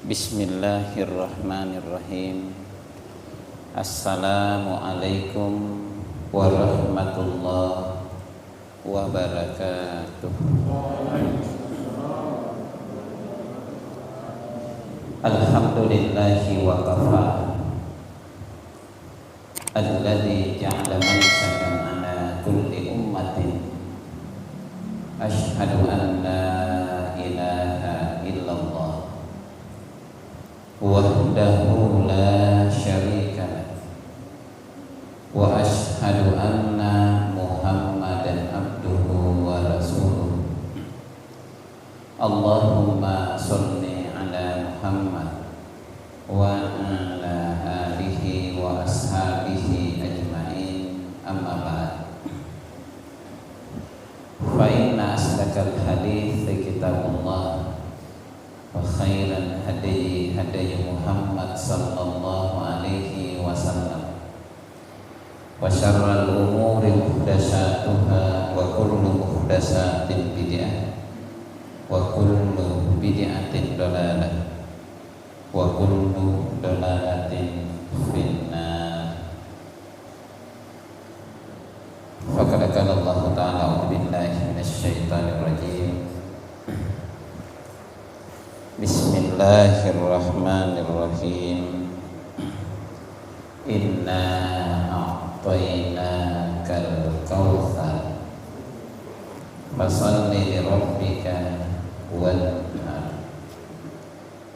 Bismillahirrahmanirrahim. Assalamualaikum warahmatullahi wabarakatuh. Alhamdulillahi wa kafa, alladzi ja'ala mansakan ala kulli ummatin. Asyhadu an la ilaha illallah wahdahu la syarika lah, wa asyhadu anna Muhammadan abduhu wa rasuluh. Allahumma sholli ala Muhammad wa ala alihi wa ashabihi ajma'in, amma ba'd. Fa inna asdaqal hadits kitabullah wa khairal hadi Muhammad sallallahu alaihi wasallam, wa syarral umuri muhdatsatuha wa kullu muhdatsatin bid'ah wa kullu bid'atin dhalalah wa kullu dhalalatin finnar. Faqad qala Allah ta'ala billahi minasyaitonir rajim. Bismillahirrahmanirrahim. Inna a'tainakal kautsar fasholli li rabbika wanhar.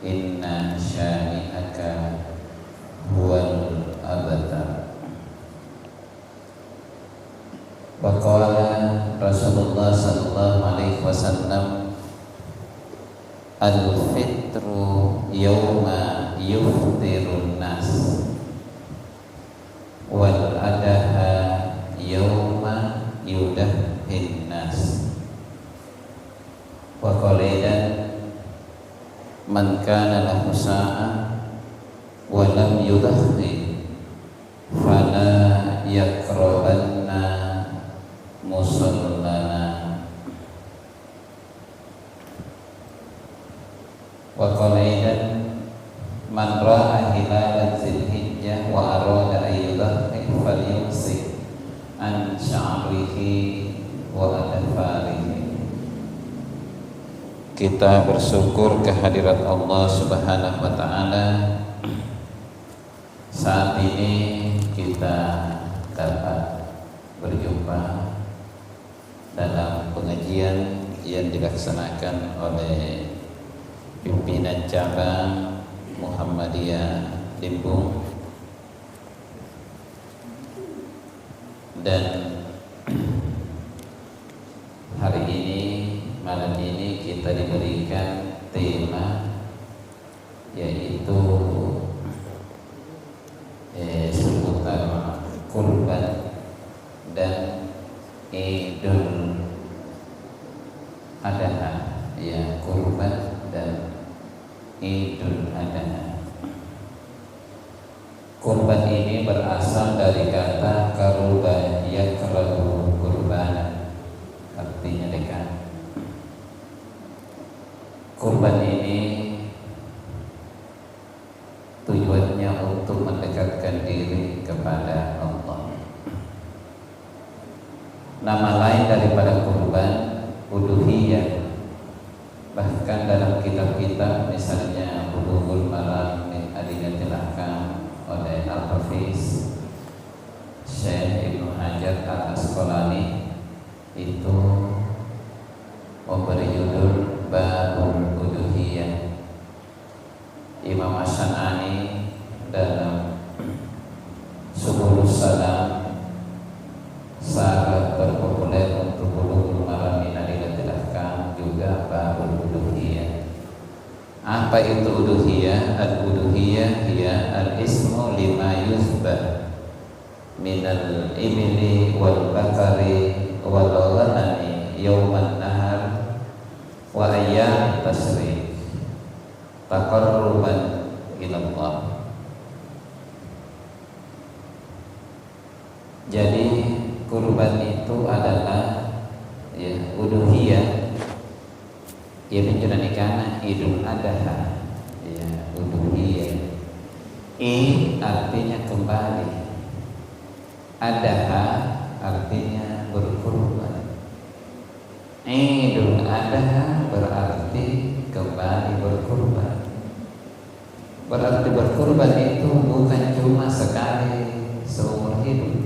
Inna syani'aka huwal abtar. Wa qala Rasulullah sallallahu alaihi wasallam, al-fitru yawma yuftirun nas wal adaha yawma yudahhin nas. Wa qalilan man kana lahu sa'ah wa lam yudahhi fala yaqrabanna musallana. Wa qalilan man ra'a hilal dzilhijjah wa arada ayyudahhi falyumsik an sya'rihi wa adfarihi. Kita bersyukur kehadirat Allah Subhanahu wa ta'ala. Saat ini kita dapat berjumpa dalam pengajian yang dilaksanakan oleh pimpinan cabang Muhammadiyah Limbung, dan hari ini, malam ini kita diberikan tema yaitu seputar kurban dan Idul Adha, ya, kurban dan Idul Adha. Kurban ini berasal dari kata karuba yakrahu kurban, artinya dekat. Kurban ini tujuannya untuk mendekatkan diri kepada Allah. Nama lain daripada kurban, uluhiyah. Bahkan dalam kitab-kitab, misalnya Bulughul Maram min Adillatil Ahkam oleh Al-Hafiz Syekh Ibnu Hajar Al-Asqalani, itu memberi judul Babul Uluhiyah. Imam Asy-Syan'ani dalam Subulus Salam, syarat terpopuler untuk Bulughul Maram min Adillatil Ahkam, juga babul uluhiyah. Apa itu uluhiyah? Al-uluhiyah hiya al-ismu lima yuzbah minal ibli wal bakari wal ghanami yawman nahar wa ayyam tasrik taqarruban ila Allah. Jadi kurban itu adalah uluhiyah, ia menjalankan Idul Adha, ya, artinya kembali, Adha artinya berkurban. Idul Adha berarti kembali berkurban. Berarti berkurban itu bukan cuma sekali seumur hidup.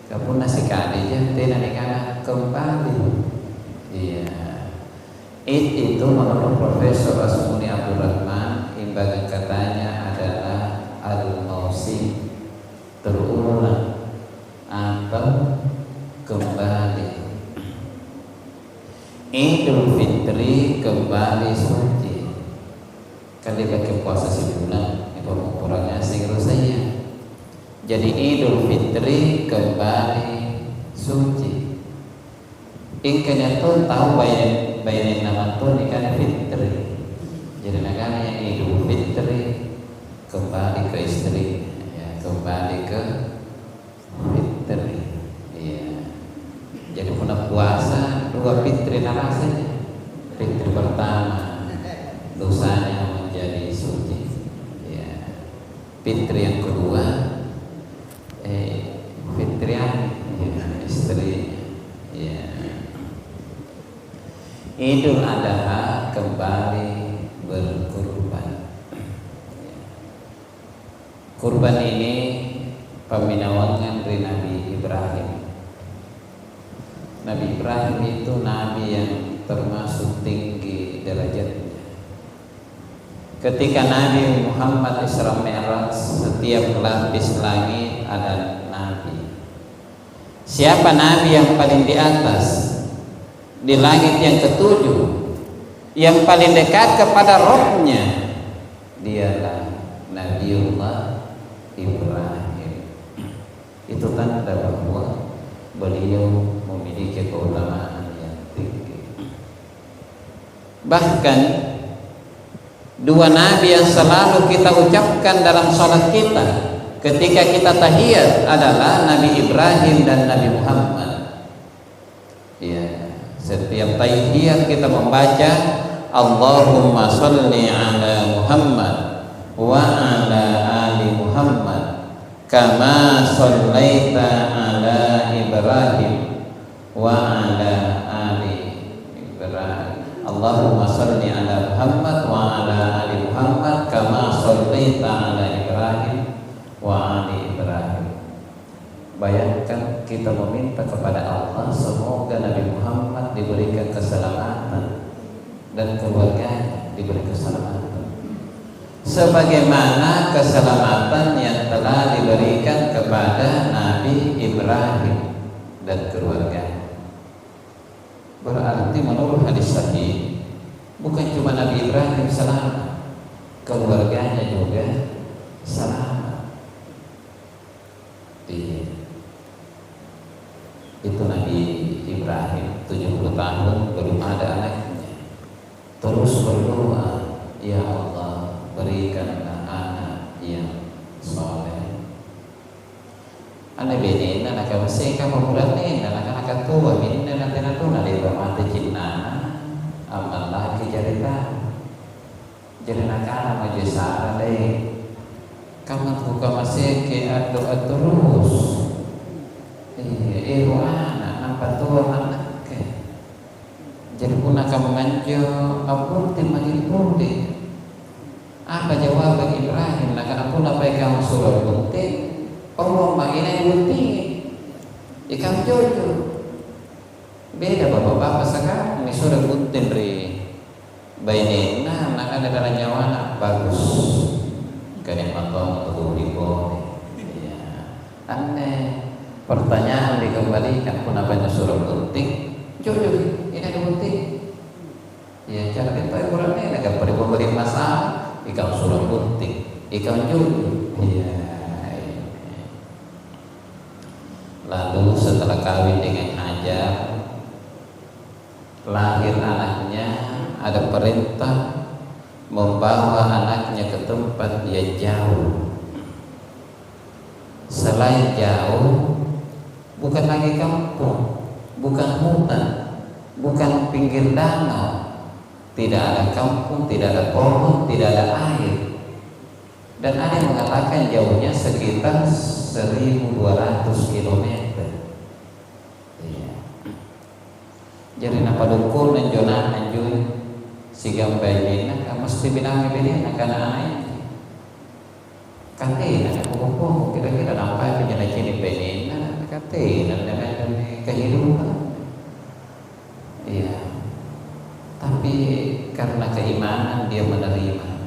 Kamu nasi kali aja tidak dikana kembali. Iya. Itu menurut Profesor Asmuni Abdul Rahman, imbangan katanya adalah al-mausim, terulang atau kembali. Idul Fitri kembali suci. Kali pakai puasa sebulan, itu ukurannya segera saya. Jadi Idul Fitri kembali suci. Ingkanya tuh tahu bayarin nama tuh ikan Fitri. Jadi namanya Idul Fitri kembali ke istri, ya, kembali ke Fitri. Iya. Jadi punya puasa 2 Fitri rasanya. Fitri pertama dosanya menjadi suci. Ya. Fitri yang kedua Fitriani, ya, istri. Ya. Idul Adha kembali berkurban. Ya. Kurban ini peminawangan dari Nabi Ibrahim. Nabi Ibrahim itu nabi yang termasuk tinggi derajatnya. Ketika Nabi Muhammad Isra Mi'raj, setiap lapis langit ada nabi. Siapa nabi yang paling di atas di langit yang ketujuh, yang paling dekat kepada rohnya? Dialah Nabiullah Ibrahim. Itu tanda bahwa beliau memiliki keutamaan yang tinggi. Bahkan 2 nabi yang selalu kita ucapkan dalam salat kita ketika kita tahiyat adalah Nabi Ibrahim dan Nabi Muhammad. Ya, setiap tahiyat kita membaca Allahumma sholli ala Muhammad wa ala ali Muhammad kama shollaita ala Ibrahim wa ala ali Ibrahim. Allahumma sholli ala Muhammad wa ala ali Muhammad kama shollaita ala Ibrahim wa ali Ibrahim. Bayangkan kita meminta kepada Allah semoga Nabi Muhammad diberikan keselamatan dan keluarganya diberi keselamatan sebagaimana keselamatan yang telah diberikan kepada Nabi Ibrahim dan keluarganya. Berarti menurut hadis sahih bukan cuma Nabi Ibrahim selamat, keluarganya juga selamat. Itu Nabi Ibrahim 70 tahun belum ada anaknya, terus berdoa, ya Allah berikanlah anak yang soleh. Anak bini anak masih kamu berani anak tua minna nanti natuna di mati cinna amal lagi cerita jadi nakana majisara deh kamu buka masih ke doa terus anak nampak tua anak ke jadi pun kamu manjo ampun timangin putih. Apa jawab Ibrahim? Nak pun apa yang kamu suruh putih? Allah makina putih. Ikan jojo. Beda bapak-bapak sekarang ini sudah putih dari bayi nah nak ada dalam nyawa bagus. Kalian matang atau ribu. Ya. Aneh. Pertanyaan dikembalikan pun apa yang suruh putih? Jojo. Ini ada putih. Ya cara kita kurang ini agak perlu beri masalah. Ikan surat putih, ikan juru. Ya. Lalu setelah kawin dengan Hajar, lahir anaknya, ada perintah membawa anaknya ke tempat yang jauh. Selain jauh, bukan lagi kampung, bukan hutan, bukan pinggir danau. Tidak ada kampung, tidak ada pohon, tidak ada air. Dan ada yang mengatakan jauhnya sekitar 1.200 kilometer. Iya. Jadi napa dukun dan jona anjun si gambarnya mesti bilang ini anak-anak katina aku kira-kira nampak penjelasan ini penina katina dengan kehidupan. Iya. Tapi karena keimanan dia menerima.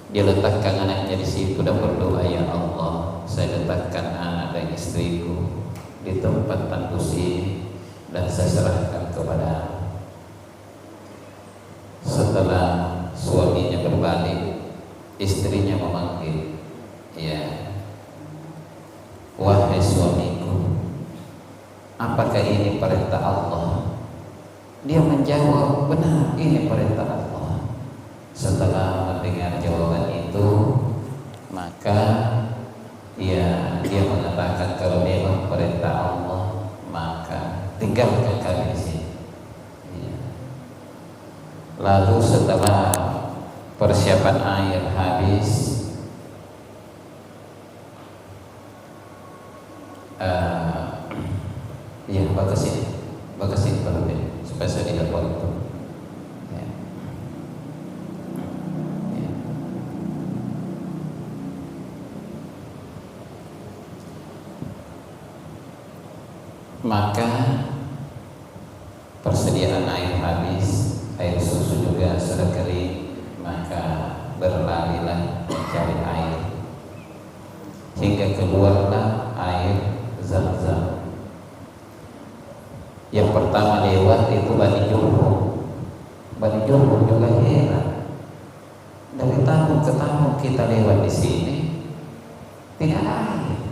Dia letakkan anaknya di situ dan berdoa, ya Allah, saya letakkan anak dan istriku di tempat tandus ini dan saya serahkan kepada. Setelah suaminya berbalik, istrinya memanggil, ya, wahai suamiku, apakah ini perintah Allah? Dia menjawab, benar, ini perintah Allah. Setelah mendengar jawaban itu, maka ya dia mengatakan kalau memang perintah Allah, maka tinggalkan kami di sini. Ya. Lalu setelah persiapan air habis, ya bagasin perlu supaya saya tidak waktu. Ya. Ya. Maka persediaan air habis, air susu juga sudah kering, maka berlarilah mencari air hingga keluarlah air Zam-Zam. Yang pertama lewat itu Bani Jurhum. Bani Jurhum juga heran. Dari tahun ke tahun kita lewat di sini tidak ada air.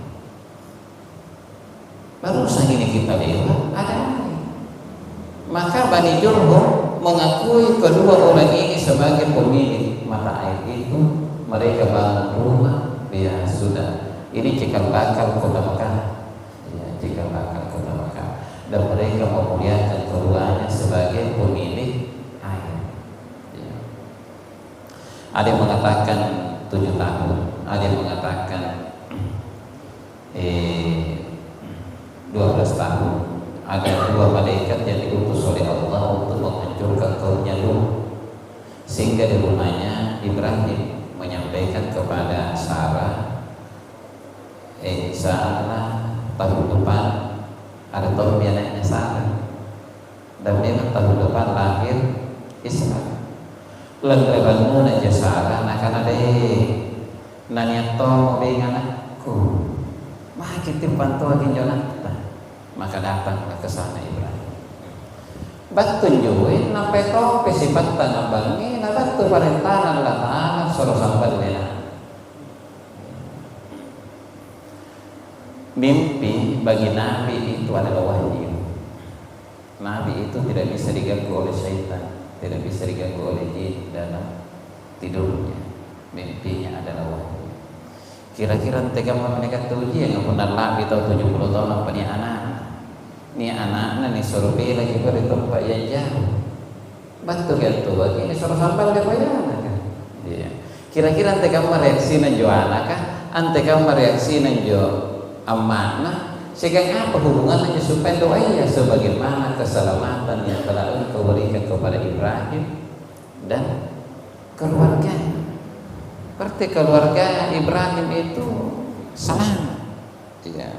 Baru saja ini kita lewat ada air. Maka Bani Jurhum mengakui kedua orang ini sebagai pemilik mata air itu. Mereka bangun rumah, ya sudah. Ini cikal bakal kota Mekah. Ya, cikal bakal kota Mekah. Dan mereka memuliakan keduanya sebagai pemilik air. Ya. Ada yang mengatakan 7 tahun, ada yang mengatakan 12 tahun. Ada 2 malaikat yang diutus oleh Allah untuk menghancurkan kaumnya Lut. Sehingga di rumahnya Ibrahim menyampaikan kepada Sarah, insyaallah tahun depan ada tahun anaknya Sarah, dan memang tahun depan lahir Ishak. Lalu aja Sarah nak ada nanya tol dengan anakku, mah kita pantau lagi Jonathan. Maka datanglah ke sana Ibrahim. Batun juwe nampai tope sifat tanah bangi, na batu parentanan lah tanah soro sampai lena. Mimpi bagi Nabi itu adalah wahyu. Nabi itu tidak bisa diganggu oleh syaitan, tidak bisa diganggu oleh jin dalam tidurnya. Mimpinya adalah wahyu. Kira-kira tegam mereka tuji yang benar Nabi tahu 70 tahun apa ni anak. Ni anak-anak ni suruh bela juga di tempat yang jauh. Betul kan tu bagi ni suruh sampai dia bayar kan. Iya. Kira-kira tegam reaksi nanjo anak kah? Ante kamu reaksi nanjo amanah, sehingga apa hubungannya supaya doa ya sebagaimana keselamatan yang telah Engkau berikan kepada Ibrahim dan keluarga. Berarti keluarga Ibrahim itu selamat. Ya.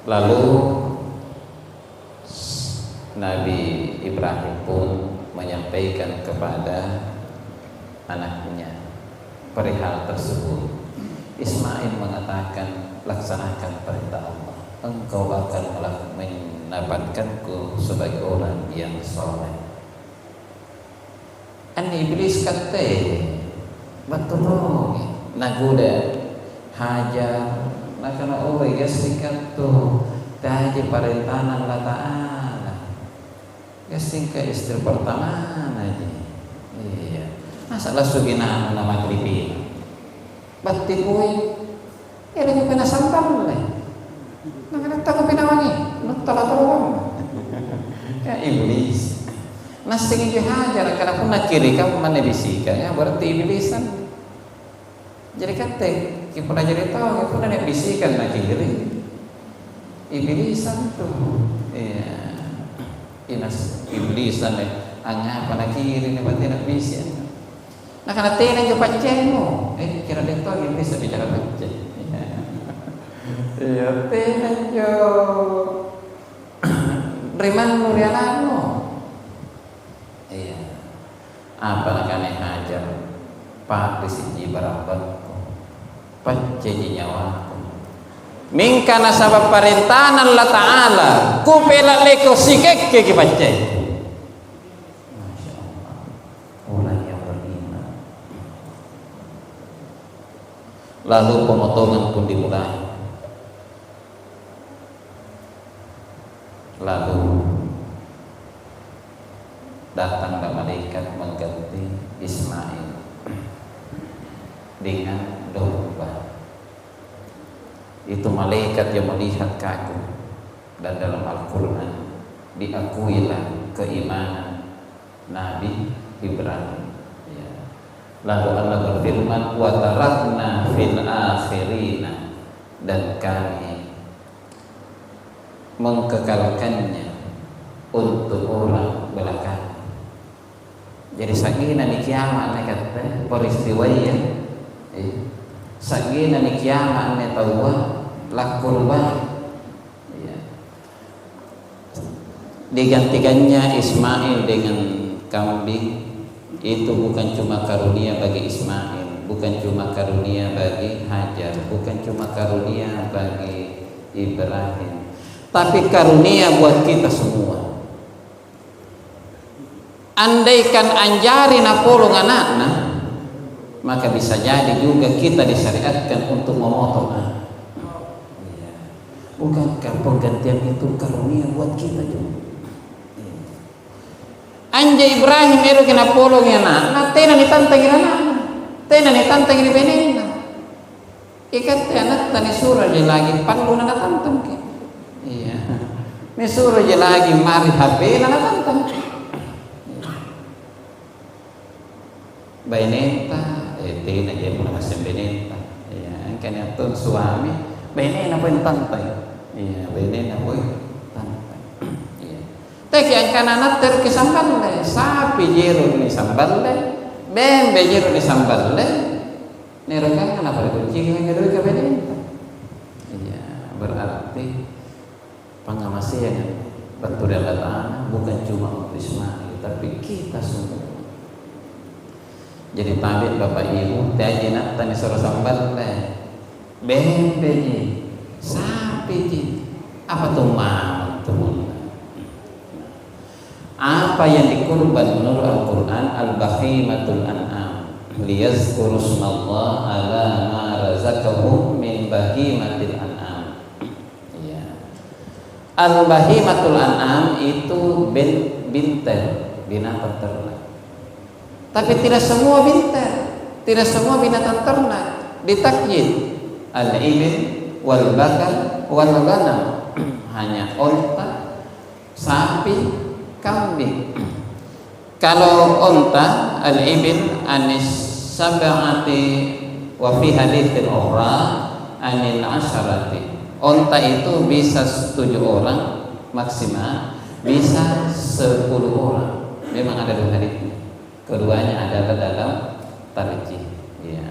Lalu Nabi Ibrahim pun menyampaikan kepada anaknya perihal tersebut. Ismail mengatakan, laksanakan perintah Allah, engkau akan mendapatkanku sebagai orang yang soleh. An iblis kata betul nagoda hajar nakana orang gasingkan tu taji perintahan Allah Ta'ala gasingkan istri pertama aja. Iya masalah sugina nama klipin batti kuy ya dengan pena sampang lah nak tahu pena wangi nak tahu ya iblis Nasing itu hajar karena pun nak kiri kamu mana bisikan ya berarti iblisan. Jadi kata kita pernah jadi tahu kita pernah nak bisikan nak kiri. Iblisan tuh. Iya. Inas iblisan angah pada kiri ni berarti nak bisikan. Nah karena tena jo pacemo. Kira dia tahu iblis bicara baca. Iya tena jo. Riman nurianano. Iya. Apa nak aneh hajar? Pak disiji barabatku. Pacci nyawaku. Mingka nasabab perintahan Allah Ta'ala. Ku pelak leko sikek ke pacci. Masya Allah. Orang yang beriman. Lalu pemotongan pun dimulai. Lalu datanglah malaikat mengganti Ismail dengan domba. Itu malaikat yang melihat kagum, dan dalam Al-Quran diakuilah keimanan Nabi Ibrahim. Ya. Lalu Allah berfirman, wa tarakna fil akhirina, dan kami mengkekalkannya untuk orang belakang. Jadi sagina ni kiamat ni kata peristiwa ya. Sagina ni kiamat ni tahu lakul balik. Ya. Digantikannya Ismail dengan kambing itu bukan cuma karunia bagi Ismail, bukan cuma karunia bagi Hajar, bukan cuma karunia bagi Ibrahim, tapi karunia buat kita semua. Andaikan anjari napolong anaknya, maka bisa jadi juga kita disyariatkan untuk memotong anak. Bukankah penggantian itu karunia buat kita juga? Anjay Ibrahim itu kena polong anak, tena ni tantang anak, tena ni tantang ni benena. Ikat anak tani surah je lagi pandu na tantang ke. Iya. Ni surah je lagi mari HP na tantang. Beneta, tena je pun masih beneta. Iya, kan itu suami benena pun tantang. Iya, benena pun tantang. Iya. Teki angkan anak terkesambal le, sapi jeru ni sambal le, bembe jeru ni sambal le. Ni rekan kenapa dikunci dengan kedua ke beneta? Iya, berarti pengamasian betul Allah Ta'ala bukan cuma untuk Ismail, tapi kita semua. Jadi tabit Bapak Ibu, tadi nak tani suruh sambal le, bembe je, sapi je, apa tuh mam tuh? Apa yang dikurban menurut Al-Quran? Al-bahimatul an'am liyazkuru smallah ala ma razaqahum min bahimatil an'am. Ya. Al-bahimatul an'am itu binatang ternak. Tapi tidak semua binatang ternak ditakyid. Al-ibil wal bakal wal ghanam, hanya onta, sapi, kambing. Kalau onta al-ibil anis sab'ati wa fi haditsin ukhra anil asharati. Onta itu bisa 7 orang maksimal, bisa 10 orang. Memang ada 2 hadits. Keduanya adalah dalam tarjih. Ya.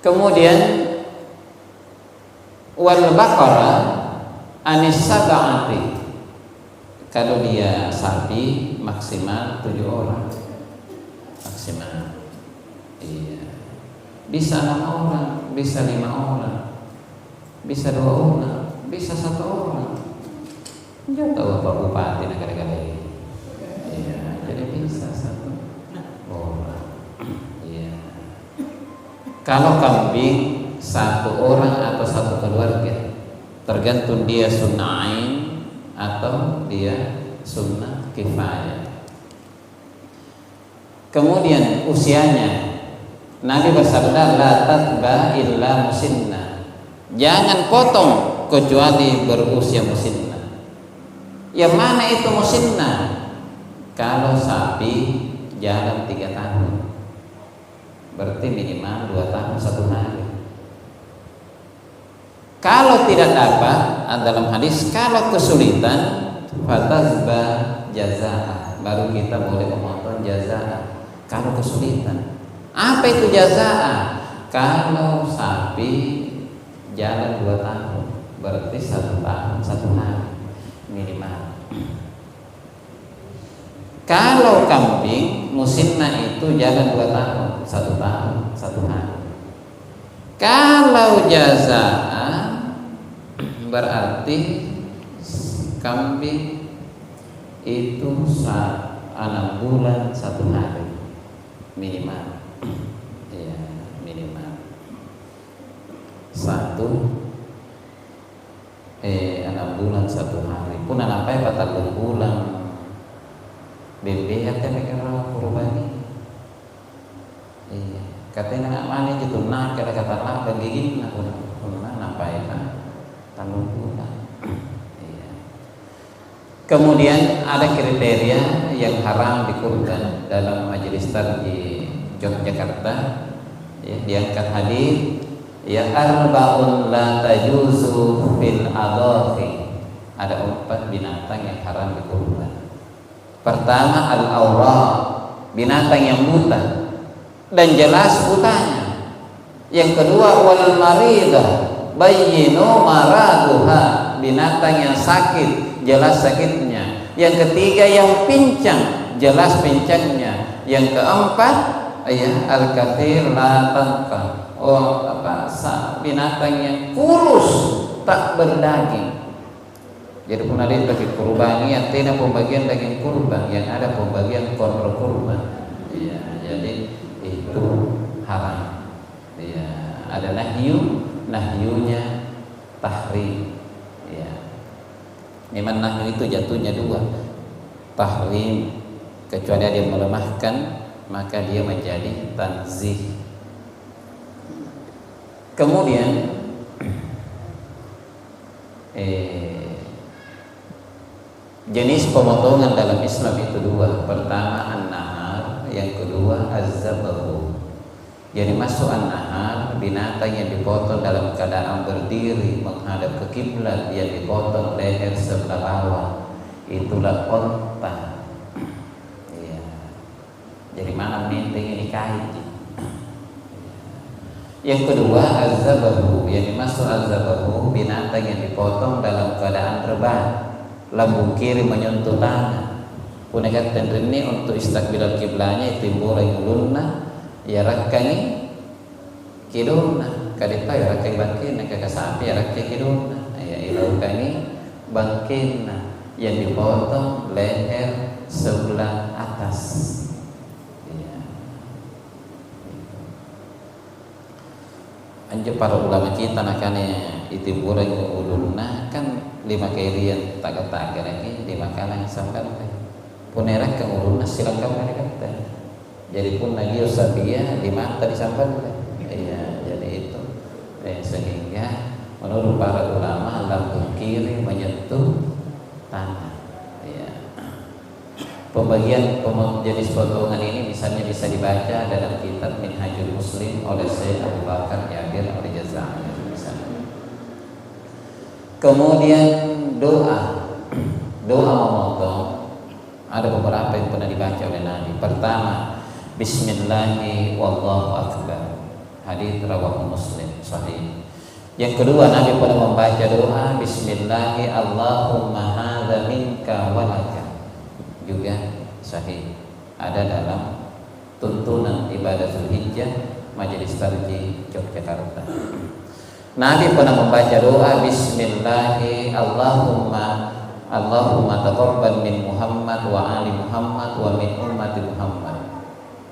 Kemudian wal baqara anis sab'ati. Kalau dia sapi maksimal 7 orang. Maksimal. Iya. Bisa 6 orang, bisa 5 orang. Bisa 2 orang, bisa 1 orang. Enggak tahu Pak Bupati negara-negara ini. Iya, jadi bisa 1 orang. Iya. Kalau kambing 1 orang atau 1 keluarga, tergantung dia sunnain atau dia sunnah kifayah. Kemudian usianya, Nabi bersabda la tatba illa musinna, jangan potong kecuali berusia musinna. Yang mana itu musinna? Kalau sapi jalan 3 tahun, berarti minimal 2 tahun 1 hari. Kalau tidak dapat, dalam hadis kalau kesulitan fatazba jazaa, baru kita boleh memotong jazaa. Kalau kesulitan, apa itu jazaa? Kalau sapi jalan 2 tahun, berarti 1 tahun 1 hari minimal. Kalau kambing musimna itu jalan 2 tahun, 1 tahun 1 hari. Kalau jazaa berarti kambing itu 6 bulan 1 hari minimal. Ya, minimal 6 bulan 1 hari. Pun sampai 40 bulan. Bebe hati mereka kurban. Iya, katanya nak mana gitu nak kata lah bagi nak nampai kan tanun bulan. Iya. Kemudian ada kriteria yang haram dikurban dalam majelis di Yogyakarta. Ya, diangkat hadis ya arba'un la tajuzu fil adhafi. Ada 4 binatang yang haram dikurban. Pertama al-awra, binatang yang buta dan jelas butanya. Yang kedua wal maridah, bayyinu maraduha, binatang yang sakit, jelas sakitnya. Yang ketiga yang pincang, jelas pincangnya. Yang keempat ya al-kathir la tanqa, binatang yang kurus tak berdaging. Jadi pun ada bagi kurban yang tidak pembagian daging kurban, yang ada pembagian kontrol kurban. Ya, jadi itu haram. Ya, ada nahyunya tahrim. Ya. Memang nahyu itu jatuhnya 2. Tahrim kecuali dia melemahkan, maka dia menjadi tanzih. Kemudian jenis pemotongan dalam Islam itu 2. Pertama an-nahar, yang kedua az-zabahu. Jadi masuk an-nahar, binatang yang dipotong dalam keadaan berdiri menghadap ke kiblat, yang dipotong leher sebelah bawah, itulah onta. Ya. Jadi mana menteng ini kait. Yang kedua az-zabahu, yang dimaksud az-zabahu binatang yang dipotong dalam keadaan rebah, lambung kiri menyentuh tanah. Punekat tendrini untuk istakbilal kiblanya itu mulai ulunna ya rakani kidunna kadita ya rakai bangkina kakak sapi ya rakai kidunna ya ilaukani bangkina yang dipotong leher sebelah atas. Ya. Anjur para ulama kita nakane itu mulai ulunna kan 5 kairian taga-taga lagi 5 kalang sampai punerak ke ulunna silakan mereka kata. Jadi pun lagi usabia 5 tadi sampai. Iya, jadi itu. Sehingga menurut para ulama lambung kiri menyentuh tanah. Iya. Pembagian jenis potongan ini misalnya bisa dibaca dalam kitab Minhajul Muslim oleh Syekh Abu Bakar Jabir Al-Jazairi. Kemudian doa memotong ada beberapa yang pernah dibaca oleh Nabi. Pertama, Bismillahi wallahu akbar. Hadis rawahu Muslim sahih. Yang kedua, Nabi pernah membaca doa Bismillahi Allahumma hadza minka walaka. Juga sahih. Ada dalam tuntunan ibadah Zulhijjah Majelis Tarjih Yogyakarta. Nabi pernah membaca doa Bismillahi Allahumma taqabbal min Muhammad wa ali Muhammad wa min ummati Muhammad.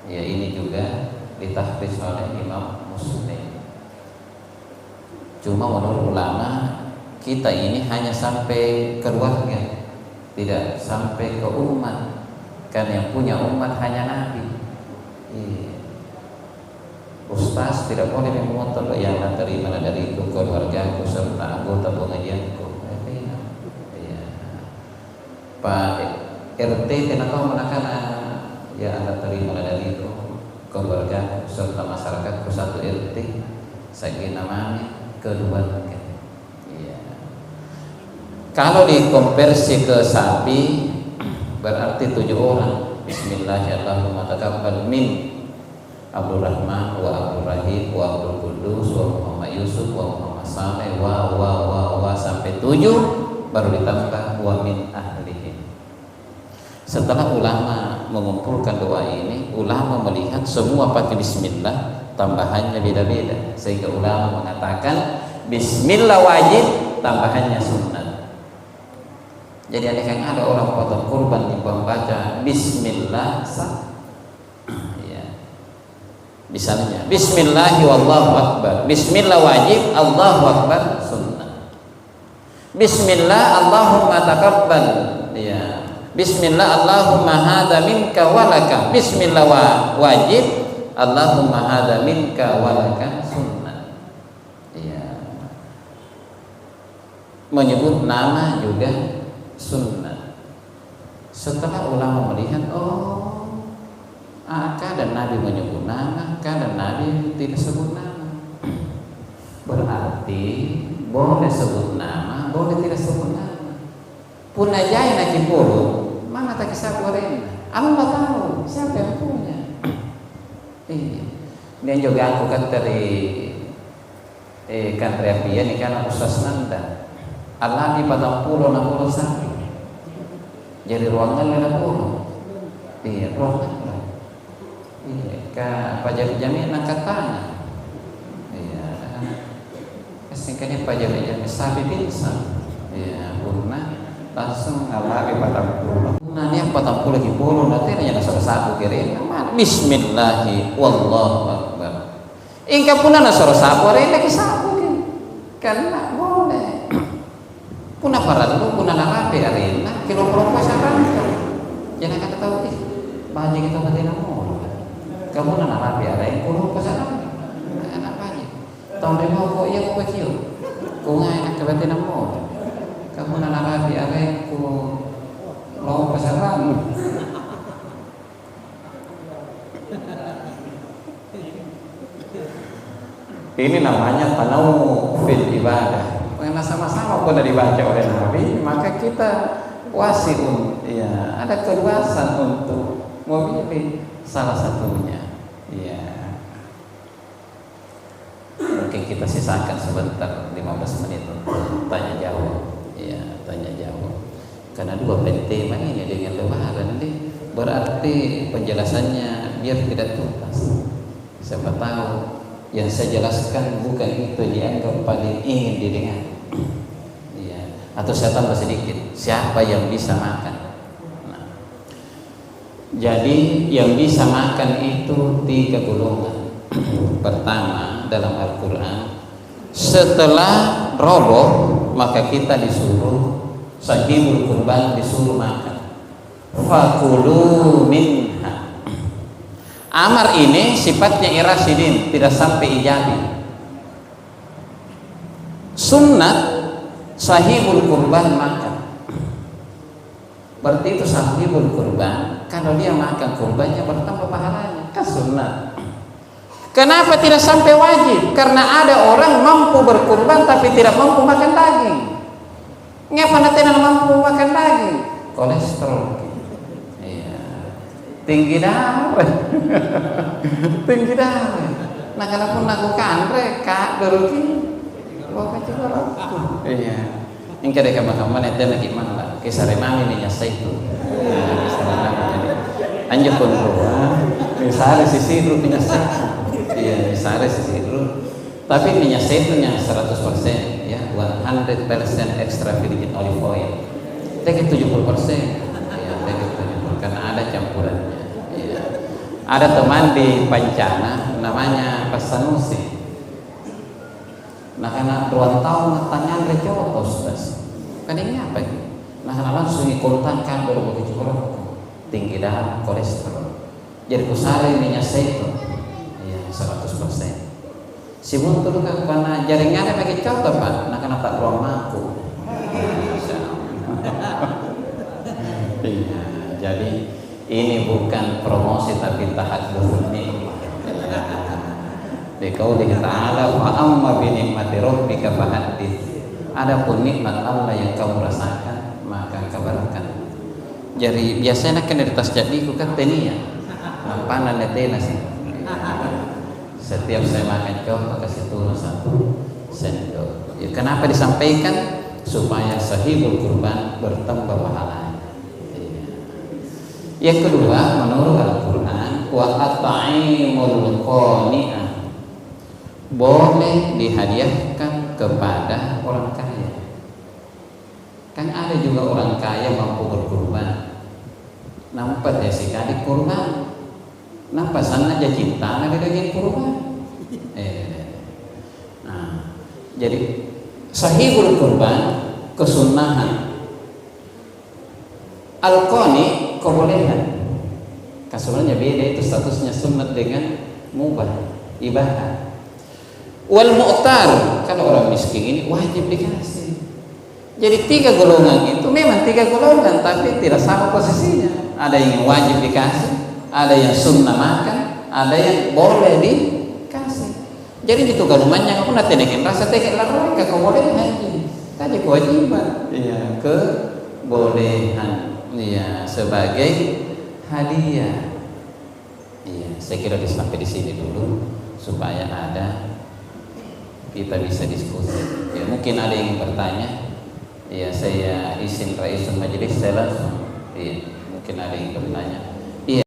Ya, ini juga ditahfiz oleh Imam Muslim. Cuma menurut ulama kita ini hanya sampai keluarga, tidak sampai ke umat. Kan yang punya umat hanya Nabi. Iya. Ustaz tidak boleh memotong yang terima dari itu keluargaku serta anggota pengajianku. Pak RT tidak tahu menakan ya Anda terima dari itu keluarga serta masyarakat ke satu RT saya namanya kedua. Iya. Kalau dikonversi ke sapi berarti 7 orang. Bismillahirrahmanirrahim. Taqabbal min Abdul Rahman wa Abdul Rahim wa Abdul Qudus wa Muhammad Yusuf wa Muhammad Saleh wa sampai 7 baru ditambah wa min ahlihi. Setelah ulama mengumpulkan doa ini, ulama melihat semua pakai bismillah, tambahannya beda-beda, sehingga ulama mengatakan bismillah wajib, tambahannya sunnah. Jadi ada orang potong kurban di membaca bismillah sah. Ya. Misalnya bismillahi wallahu akbar, bismillah wajib, Allahu akbar sunnah. Bismillah Allahumma taqabbal, ya. Bismillah Allahumma hadza minka walaka, bismillah wajib, Allahumma hadza minka walaka sunnah. Ya. Menyebut nama juga sunnah. Setelah ulama melihat, oh, kadang Nabi menyebut nama, kadang Nabi tidak sebut nama. Berarti boleh sebut nama, boleh tidak sebut nama. Punajai nak kipuru, mana tak kisah goreng? Allah tahu siapa yang punya. Ini juga aku kan dari kan Reapia ni kan Ustaz Nanda. Allah di 40 sapi. Jadi ruangan 50. Iya, ruangan. Iya, ka pajak-jami nak katanya. Iya. Kesingkatnya pajak-jami sapi pingsan. Iya, purna langsung Allah di 40. Nah, yang 40 lagi puluh nanti hanya nasor 1 kiri. Bismillahi wallahu akbar. Ingka puna nasor 1 lagi 1 kiri. Karena boleh. Puna paradu, puna narapi arena kilo-kilo pasaran. Jangan kata tahu bahagia kita batin amor. Kamu narapi arena kilo pasaran. Anak bahagia. Tahun demo kok iya kok kecil. Kok enak ke batin amor. Kamu narapi arena lo pasaran. Ini namanya tanawu fil ibadah. Karena sama-sama pun dibaca oleh Nabi, maka kita wasiun, ya, ada keluasan untuk memilih salah satunya. Ya. Mungkin kita sisakan sebentar 15 menit untuk tanya jawab. Ya, tanya jawab. Karena 2 tema ini dengan lebaran ini berarti penjelasannya biar tidak tuntas. Siapa tahu yang saya jelaskan bukan itu dianggap paling ingin didengar. Ya. Atau saya tambah sedikit, siapa yang bisa makan? Nah. Jadi yang bisa makan itu 3 golongan. Pertama, dalam Al-Quran, setelah roboh maka kita disuruh sahibul kurban disuruh makan. Fakulu minha. Amar ini sifatnya irasidin, tidak sampai ijabi. Sunnat sahibul kurban makan. Berarti itu sahibul kurban, kalau dia makan kurbannya bertambah pahalanya. Kan sunnat. Kenapa tidak sampai wajib? Karena ada orang mampu berkurban tapi tidak mampu makan daging. Ngapa tidak mampu makan daging? Kolesterol. Tinggi darah. Tinggi darah. Nah, kalaupun aku kantre kak beruki bawa kacau rokok. Iya. Ini kada kamu nanti lagi mana? Kisah mami ni nyasai tu. Kisah mami. Anjur kontrol. Misalnya sisi itu nyasai. Iya, misalnya sisi itu. Tapi minyak zaitun yang 100% ya, 100% extra virgin olive oil. Take 70%. Karena ada campurannya. Ya. Ada teman di Pancana namanya Pak Sanusi. Nah, karena 2 tahun tanya recotos, kan ini apa ini? Nah, karena langsung ikultan kan baru begitu tinggi darah, kolesterol. Jadi kusari minyak zaitun, ya 100%. Si buntu kan karena jaringannya pakai contoh Pak, nah karena tak ruang mampu. Iya. Jadi ini bukan promosi tapi tahadduts nikmat. Liqaulihi ta'ala wa amma bi ni'mati rabbika fahaddits. Adapun nikmat Allah yang kamu rasakan maka kabarkan. Jadi biasanya kan dari tas jadi ku kan tenia. Nampanan netena sih. Setiap saya makan coba kasih turun 1 sendok. Ya, kenapa disampaikan? Supaya sahibul kurban bertambah pahalanya. Yang kedua, menurut Al-Quran, wa at'imul qani'ah, boleh dihadiahkan kepada orang kaya. Kan ada juga orang kaya mampu berkurban. Nampak ya si adik kurban. Nampak sana aja cinta ada daging kurban. Nah, jadi sahihul kurban kesunahan. Al-qani kebolehan. Sebenarnya beda itu statusnya sunat dengan mubah, ibadah. Wal mu'tar, kalau orang miskin ini wajib dikasih. Jadi 3 golongan itu memang 3 golongan tapi tidak sama posisinya. Ada yang wajib dikasih, ada yang sunnah makan, ada yang boleh dikasih. Jadi itu golongannya aku nanti dengan rasa tekek lah mereka kebolehan tadi kewajiban. Iya, kebolehan. Iya, sebagai hadiah. Iya, saya kira sampai di sini dulu supaya ada kita bisa diskusi. Ya, mungkin ada yang bertanya. Ya, saya izin raisul majelis, saya langsung. Ya, mungkin ada yang bertanya.